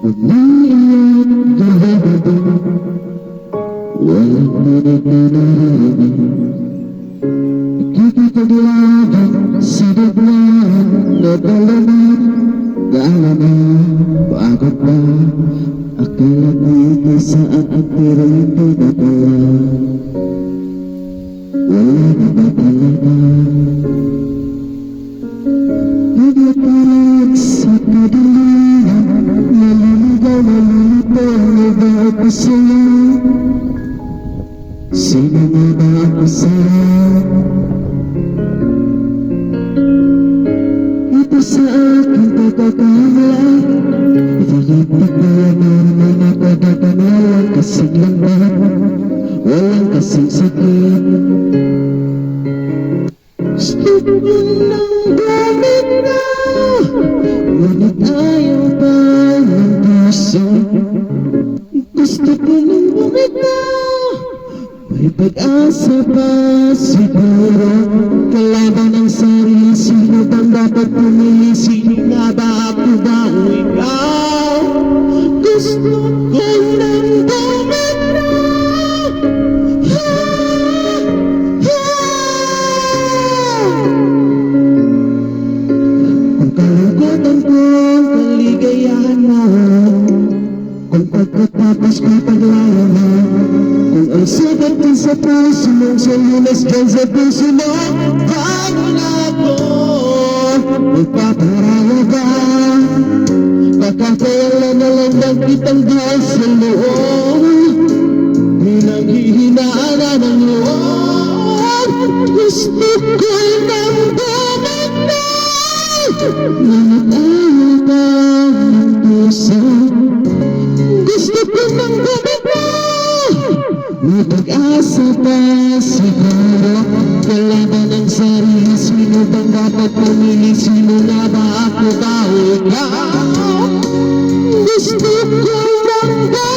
Umiiyak gabi, walang pinipinahangin. Ikikipaglaban sa digmaan na dalaman. Gala bakit ba? Akala ko saan ang pero hindi na pala. Wala na ba talaga? Naglaparag sa kadalian, naliligaw na lilitaw na ba ako sa'yo? Sino na ba ako sa'yo? Ito sa akin pagkakala, bakit pagkayaman na nakadakana, walang kasing lambat, walang kasing sakit. Gusto ko ng gamit na, ngunit ayaw pa ng puso. Gusto ko ng bumitaw, may pag-asa pa siguro. Kalaban ng sarili, sino bang dapat pumili? Sino nga ba ako ba o ikaw? Gusto ko ng bumitaw. Kung kalungkutan ko, kaligayahan mo. Kung pagkatapos ko paglayo mo, kung ang sabat ko sa puso mong salunas dyan sa puso mo, bago na ako magpaparaya ba? Baka kailan na lang ng kitang dahil sa loob, bilang hihinaan ng loob. Gusto ko ng bumagay, ngunit ayaw pa ng puso. Gusto ko ng bumagay, may pag-asa pa siguro. Kalaban ng sarili, sino bang dapat pumili? Sino na ba ako ba o ikaw? Gusto ko ng bumagay.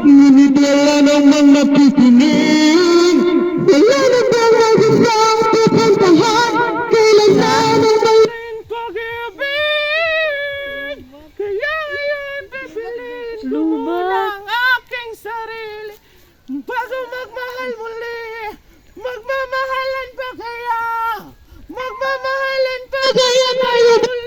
Ngunit wala namang nakikinig. Wala na bang magandang pupuntahan? Kailan na naman pag-ibig? Kaya ngayon pipiliin ko muna ang aking sarili bago magmahal muli. Magmamahalan pa kaya? Magmamahalan pa kaya tayo muli?